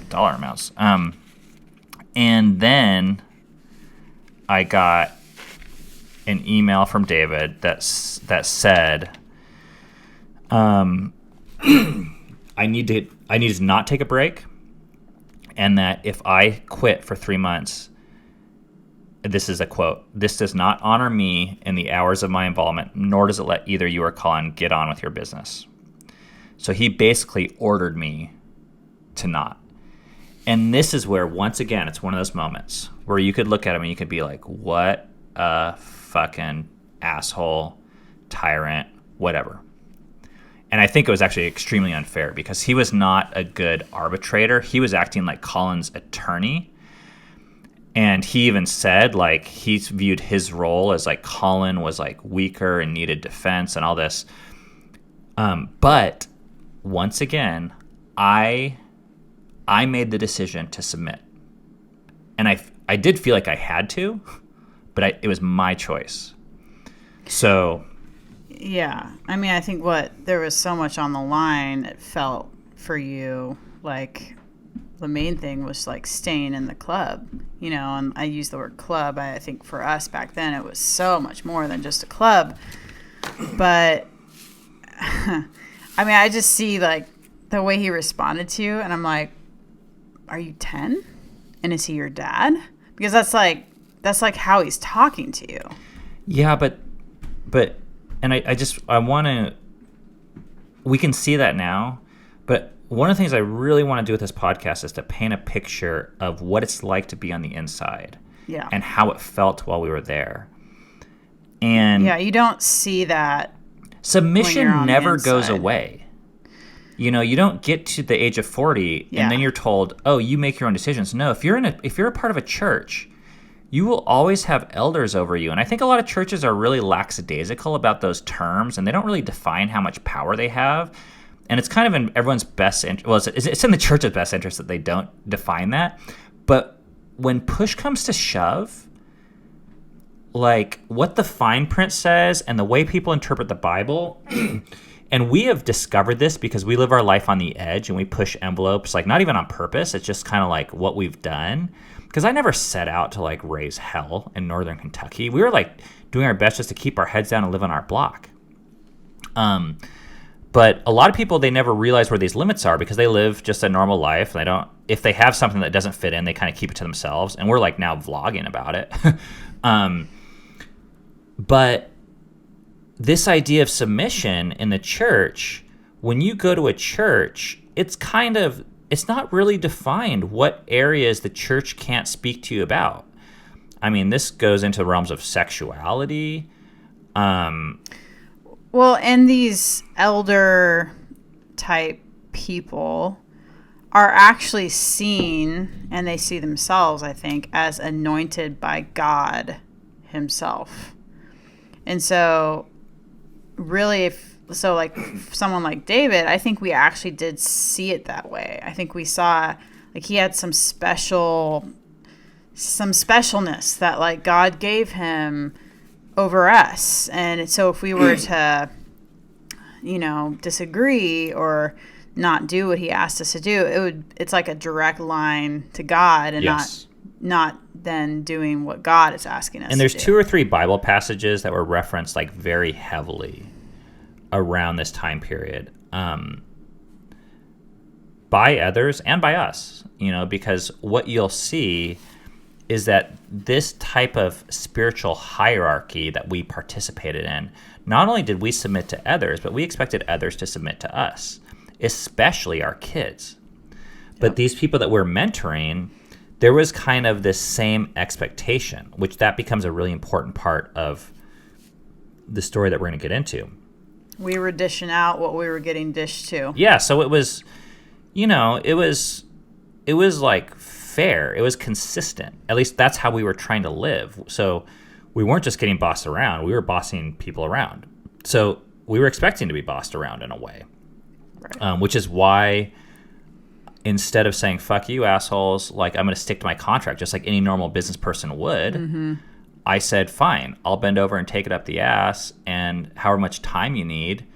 dollar amounts. And then I got an email from David that said, I need to not take a break, and that if I quit for 3 months, this is a quote, "This does not honor me in the hours of my involvement, nor does it let either you or Colin get on with your business." So he basically ordered me to not. And this is where, once again, it's one of those moments where you could look at him and you could be like, what a fucking asshole, tyrant, whatever. And I think it was actually extremely unfair, because he was not a good arbitrator. He was acting like Colin's attorney. And he even said, like, he viewed his role as like Colin was like weaker and needed defense and all this. But once again, I made the decision to submit. And I did feel like I had to, but it was my choice. So... yeah. I mean, I think there was so much on the line, it felt for you like the main thing was like staying in the club, and I use the word club. I think for us back then, it was so much more than just a club. But I mean, I just see like the way he responded to you, and I'm like, are you 10? And is he your dad? Because that's like how he's talking to you. Yeah, but and I want to, we can see that now, but one of the things I really want to do with this podcast is to paint a picture of what it's like to be on the inside. Yeah. And how it felt while we were there. And yeah, you don't see that. Submission never goes away. You don't get to the age of 40 and then you're told, oh, you make your own decisions. No, if you're a part of a church, you will always have elders over you. And I think a lot of churches are really lackadaisical about those terms, and they don't really define how much power they have. And it's kind of in everyone's best interest. Well, it's in the church's best interest that they don't define that. But when push comes to shove, like what the fine print says and the way people interpret the Bible, and we have discovered this because we live our life on the edge and we push envelopes, like not even on purpose. It's just kind of like what we've done. Because I never set out to like raise hell in northern Kentucky. We were like doing our best just to keep our heads down and live on our block. But a lot of people, they never realize where these limits are because they live just a normal life. They don't. If they have something that doesn't fit in, they kind of keep it to themselves. And we're like now vlogging about it. But this idea of submission in the church, when you go to a church, it's not really defined what areas the church can't speak to you about. I mean, this goes into the realms of sexuality. Well, and these elder type people are actually seen, and they see themselves, I think, as anointed by God himself. And so really, like someone like David, I think we actually did see it that way. I think we saw like he had some specialness that like God gave him over us. And so if we were to, disagree or not do what he asked us to do, it's like a direct line to God, and Yes. not then doing what God is asking us to do. And there's 2 or 3 Bible passages that were referenced like very heavily around this time period, by others and by us, because what you'll see is that this type of spiritual hierarchy that we participated in, not only did we submit to others, but we expected others to submit to us, especially our kids. But these people that we're mentoring, there was kind of this same expectation, which that becomes a really important part of the story that we're going to get into. We were dishing out what we were getting dished to. Yeah, so it was, it was like fair. It was consistent. At least that's how we were trying to live. So we weren't just getting bossed around. We were bossing people around. So we were expecting to be bossed around in a way, Right. Which is why instead of saying, fuck you, assholes, like I'm going to stick to my contract, just like any normal business person would, I said, fine, I'll bend over and take it up the ass, and however much time you need,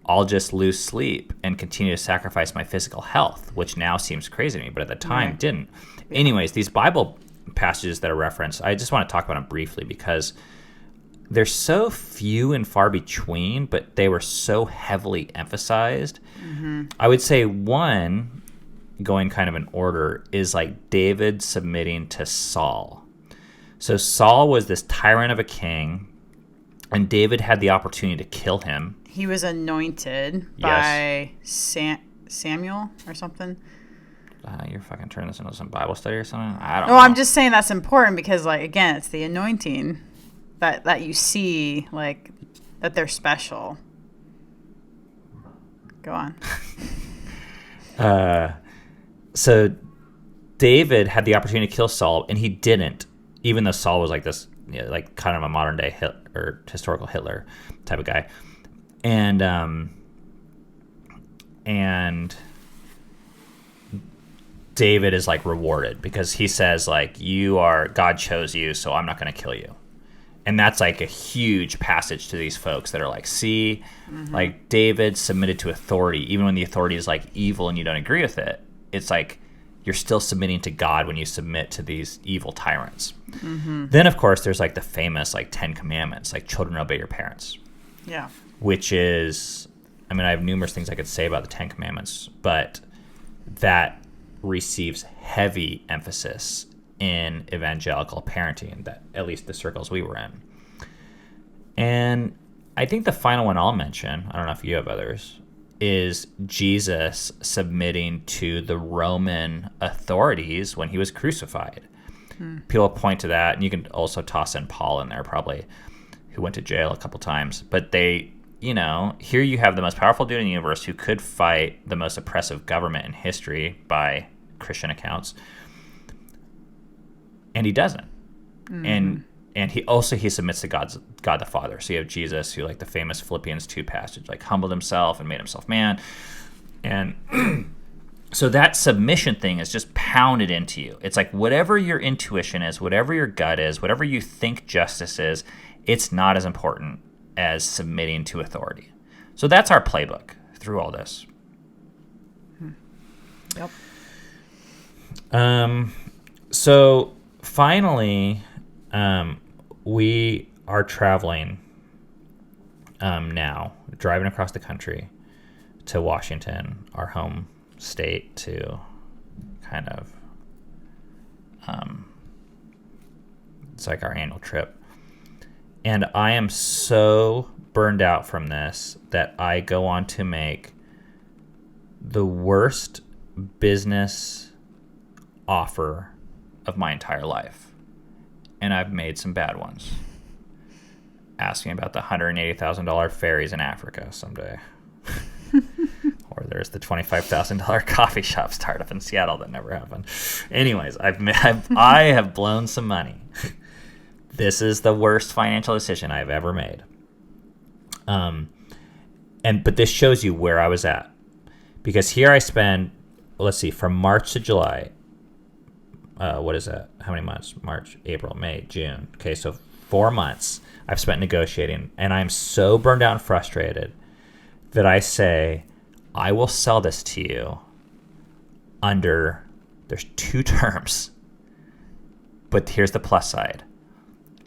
I'll just lose sleep and continue to sacrifice my physical health, which now seems crazy to me, but at the time didn't. Anyways, these Bible passages that are referenced, I just want to talk about them briefly because they're so few and far between, but they were so heavily emphasized. I would say one, going kind of in order, is like David submitting to Saul. So Saul was this tyrant of a king, and David had the opportunity to kill him. He was anointed by Samuel or something. You're fucking turning this into some Bible study or something? I don't No, know. I'm just saying that's important because, like, again, it's the anointing that you see, like, that they're special. Go on. So David had the opportunity to kill Saul, and he didn't, even though Saul was like this, like kind of a modern day or historical Hitler type of guy. And David is like rewarded because he says like, God chose you, so I'm not going to kill you. And that's like a huge passage to these folks that are like, see, like David submitted to authority, even when the authority is like evil and you don't agree with it. It's like you're still submitting to God when you submit to these evil tyrants. Then, of course, there's like the famous like 10 Commandments, like children obey your parents. Yeah. Which is, I mean, I have numerous things I could say about the 10 Commandments, but that receives heavy emphasis in evangelical parenting, that at least the circles we were in. And I think the final one I'll mention, I don't know if you have others, is Jesus submitting to the Roman authorities when he was crucified. People point to that, and you can also toss in Paul in there probably, who went to jail a couple times. But they, here you have the most powerful dude in the universe who could fight the most oppressive government in history by Christian accounts, and he doesn't. And he submits to God the Father. So you have Jesus, who, like the famous Philippians 2 passage, like humbled himself and made himself man. And so that submission thing is just pounded into you. It's like whatever your intuition is, whatever your gut is, whatever you think justice is, it's not as important as submitting to authority. So that's our playbook through all this. Yep. So finally, we are traveling now, driving across the country to Washington, our home state, to kind of, it's like our annual trip. And I am so burned out from this that I go on to make the worst business offer of my entire life. And I've made some bad ones. Asking about the $180,000 ferries in Africa someday. Or there's the $25,000 coffee shop startup in Seattle that never happened. Anyways, I have blown some money. This is the worst financial decision I've ever made. But this shows you where I was at. Because here I spend, let's see, from March to July. What is that? How many months? March, April, May, June. Okay, so 4 months I've spent negotiating, and I'm so burned out and frustrated that I say, I will sell this to you under, there's 2 terms, but here's the plus side.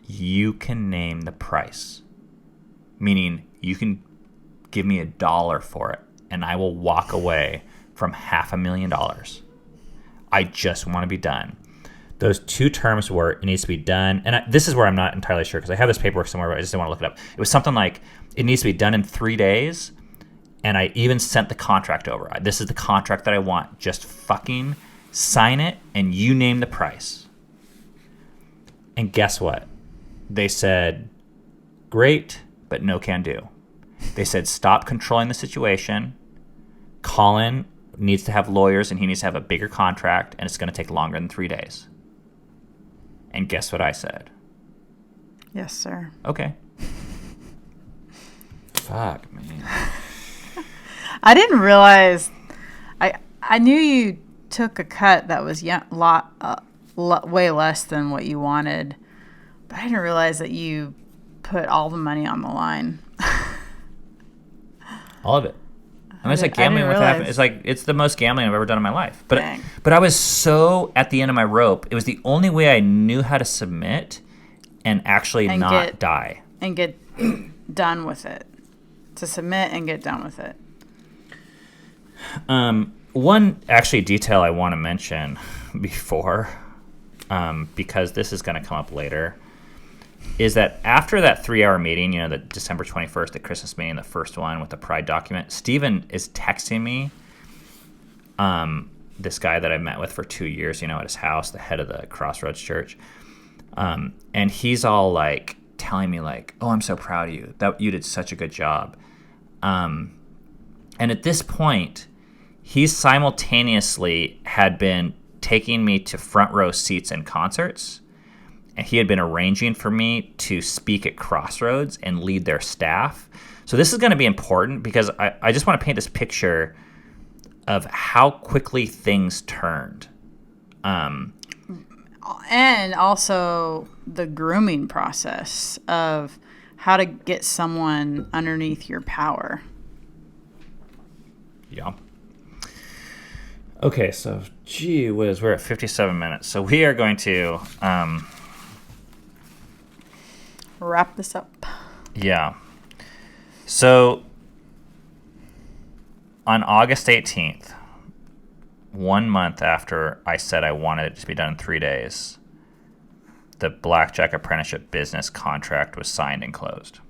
You can name the price, meaning you can give me $1 for it, and I will walk away from $500,000. I just want to be done. Those 2 terms were, it needs to be done, and this is where I'm not entirely sure because I have this paperwork somewhere, but I just didn't want to look it up. It was something like, it needs to be done in 3 days, and I even sent the contract over. This is the contract that I want. Just fucking sign it, and you name the price. And guess what? They said, great, but no can do. They said, stop controlling the situation. Colin needs to have lawyers, and he needs to have a bigger contract, and it's going to take longer than 3 days. And guess what I said? Yes, sir. Okay. Fuck, man. I didn't realize. I knew you took a cut that was way less than what you wanted, but I didn't realize that you put all the money on the line. All of it. And it's like gambling with half. It's like, it's the most gambling I've ever done in my life. But I was so at the end of my rope. It was the only way I knew how to submit and actually not die. And get done with it. To submit and get done with it. One actually detail I want to mention before, because this is going to come up later, is that after that 3-hour meeting, the December 21st, the Christmas meeting, the first one with the Pride document, Stephen is texting me, this guy that I met with for 2 years, at his house, the head of the Crossroads Church. And he's all like telling me like, oh, I'm so proud of you. That you did such a good job. And at this point, he simultaneously had been taking me to front row seats in concerts. And he had been arranging for me to speak at Crossroads and lead their staff. So this is going to be important because I just want to paint this picture of how quickly things turned. And also the grooming process of how to get someone underneath your power. Yeah. Okay, so gee whiz, we're at 57 minutes. So we are going to... wrap this up. Yeah. So on August 18th, 1 month after I said I wanted it to be done in 3 days, the Blackjack Apprenticeship business contract was signed and closed.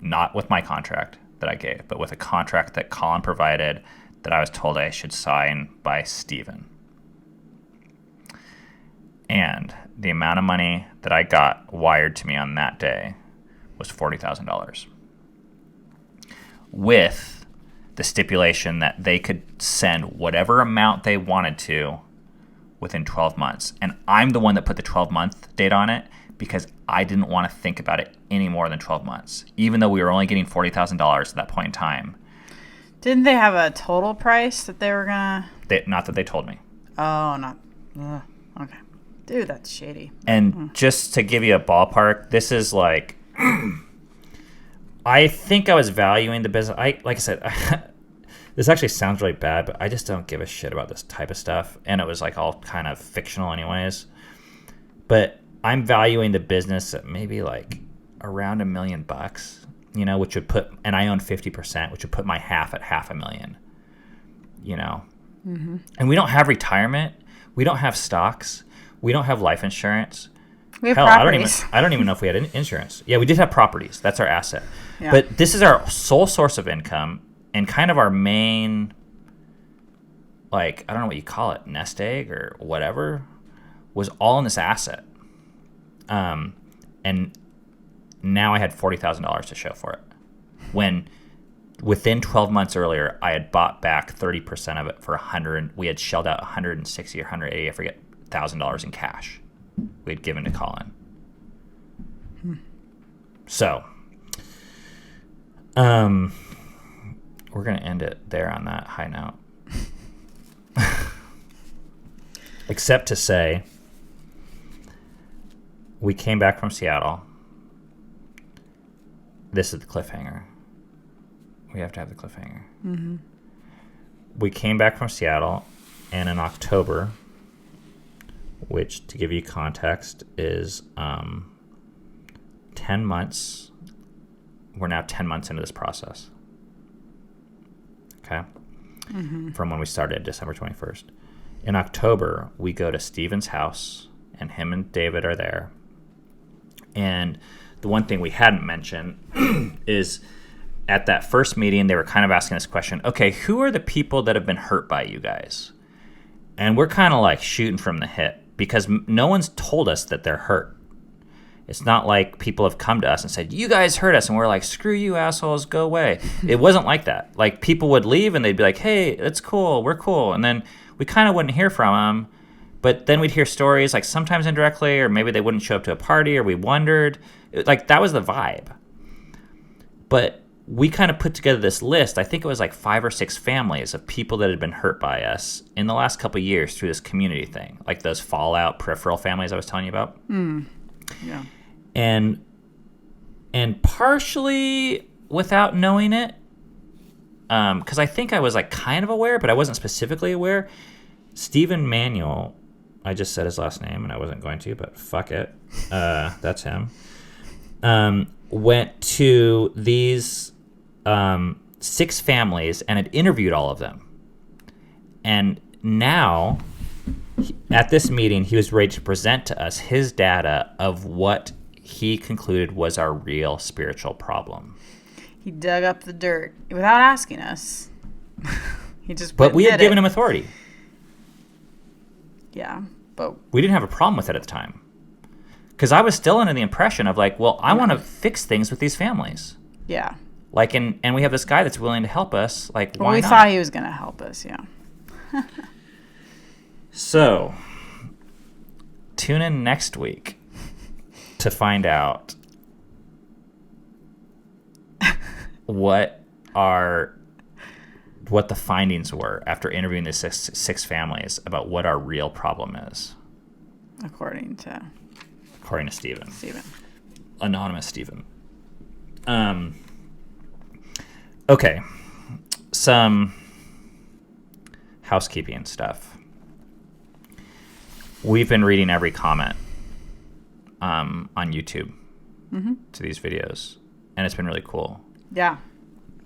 Not with my contract that I gave, but with a contract that Colin provided that I was told I should sign by Stephen. And the amount of money that I got wired to me on that day was $40,000. With the stipulation that they could send whatever amount they wanted to within 12 months. And I'm the one that put the 12-month date on it because I didn't want to think about it any more than 12 months, even though we were only getting $40,000 at that point in time. Didn't they have a total price that they were going to... Not that they told me. Oh, not... okay. Dude, that's shady. And just to give you a ballpark, this is like... I think I was valuing the business. Like I said, this actually sounds really bad, but I just don't give a shit about this type of stuff. And it was like all kind of fictional anyways. But I'm valuing the business at maybe like around $1 million, which would put, and I own 50%, which would put my half at $500,000, Mm-hmm. And we don't have retirement. We don't have stocks. We don't have life insurance. We have properties. I don't even know if we had insurance. Yeah, we did have properties. That's our asset. Yeah. But this is our sole source of income and kind of our main, like, I don't know what you call it, nest egg or whatever, was all in this asset. And now I had $40,000 to show for it. When within 12 months earlier, I had bought back 30% of it for $100. We had shelled out $160 or $180, I forget, $1,000 in cash we had given to Colin. So, we're going to end it there on that high note. Except to say, we came back from Seattle. This is the cliffhanger. We have to have the cliffhanger. Mm-hmm. we came back from Seattle, and in October, which, to give you context, is 10 months. We're now 10 months into this process. Okay? From when we started, December 21st. In October, we go to Steven's house, and him and David are there. And the one thing we hadn't mentioned is at that first meeting, they were kind of asking this question, okay, who are the people that have been hurt by you guys? And we're kind of like shooting from the hip because no one's told us that they're hurt. It's not like people have come to us and said, you guys hurt us. And we're like, screw you, assholes, go away. It wasn't like that. Like, people would leave and they'd be like, hey, it's cool. We're cool. And then we kind of wouldn't hear from them. But then we'd hear stories, like sometimes indirectly, or maybe they wouldn't show up to a party, or we wondered. Like, that was the vibe. But we kind of put together this list. I think it was like 5 or 6 families of people that had been hurt by us in the last couple of years through this community thing. Like those fallout peripheral families I was telling you about. Yeah. And partially without knowing it, because I think I was like kind of aware, but I wasn't specifically aware. Stephen Manuel, I just said his last name and I wasn't going to, but fuck it. That's him. Went to these 6 families and had interviewed all of them. And now, at this meeting, he was ready to present to us his data of what he concluded was our real spiritual problem. He dug up the dirt without asking us. He just But we had given it. him authority. Yeah, but We didn't have a problem with it at the time. Because I was still under the impression of like, well, I want to fix things with these families. yeah. Like, and we have this guy that's willing to help us. Like, Well, why we not? thought he was going to help us, yeah. So, tune in next week to find out what the findings were after interviewing the six families about what our real problem is. According to Stephen. Anonymous Stephen. Okay. Some housekeeping stuff. We've been reading every comment on YouTube to these videos, and it's been really cool. Yeah.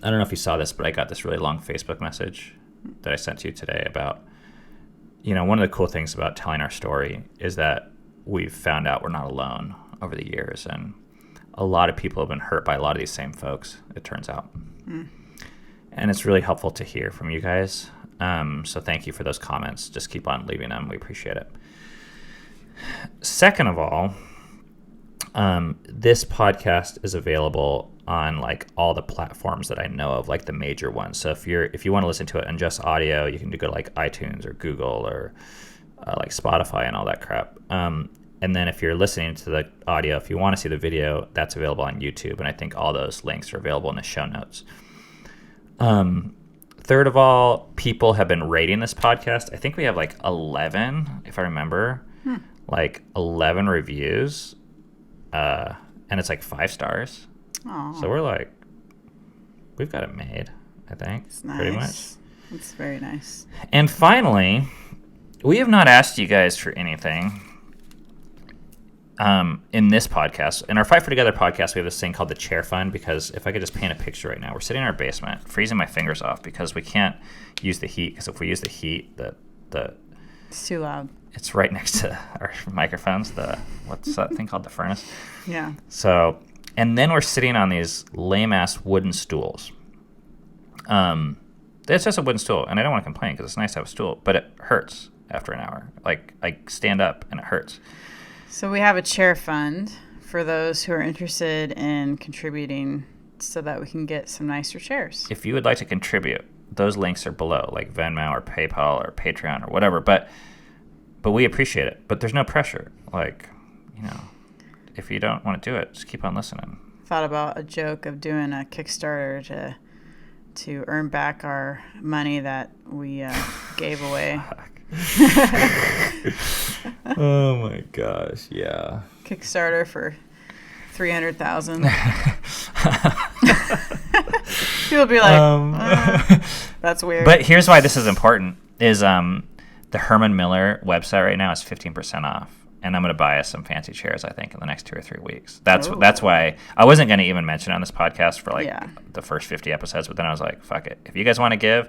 I don't know if you saw this, but I got this really long Facebook message that I sent to you today about, one of the cool things about telling our story is that we've found out we're not alone over the years, and a lot of people have been hurt by a lot of these same folks, it turns out. And it's really helpful to hear from you guys. So thank you for those comments. Just keep on leaving them. We appreciate it. Second of all, this podcast is available on like all the platforms that I know of, like the major ones. So if you want to listen to it in just audio, you can go to like iTunes or Google or like Spotify and all that crap. And then if you're listening to the audio, if you want to see the video, that's available on YouTube. And I think all those links are available in the show notes. Third of all, people have been rating this podcast. I think we have like 11, if I remember, like 11 reviews. And it's like 5 stars. Aww. So we're like, we've got it made, I think. It's nice. Pretty much. It's very nice. And finally, we have not asked you guys for anything in this podcast. In our Fight for Together podcast, we have this thing called the Chair Fund, because if I could just paint a picture right now, we're sitting in our basement, freezing my fingers off because we can't use the heat, because if we use the heat, It's too loud. it's right next to our microphones, what's that thing called, the furnace? Yeah. So, and then we're sitting on these lame-ass wooden stools. It's just a wooden stool, and I don't want to complain because it's nice to have a stool, but it hurts after an hour. Like, I stand up and it hurts. So we have a chair fund for those who are interested in contributing so that we can get some nicer chairs. If you would like to contribute, those links are below, like Venmo or PayPal or Patreon or whatever, but we appreciate it. But there's no pressure. Like, if you don't want to do it, just keep on listening. Thought about a joke of doing a Kickstarter to earn back our money that we gave away. Oh my gosh, yeah. Kickstarter for $300,000. People be like, that's weird. But here's why this is important: is the Herman Miller website right now is 15% off, and I'm going to buy us some fancy chairs. I think in the next 2 or 3 weeks. That's why I wasn't going to even mention it on this podcast for the first 50 episodes, but then I was like, fuck it. If you guys want to give,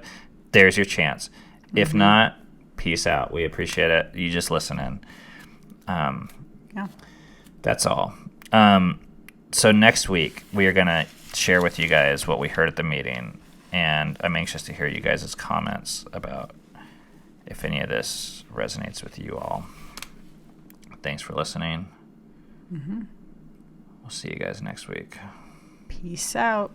there's your chance. If not, peace out. We appreciate it. You just listen in. That's all. So next week we are going to share with you guys what we heard at the meeting, and I'm anxious to hear you guys' comments about if any of this resonates with you all. Thanks for listening. We'll see you guys next week. Peace out.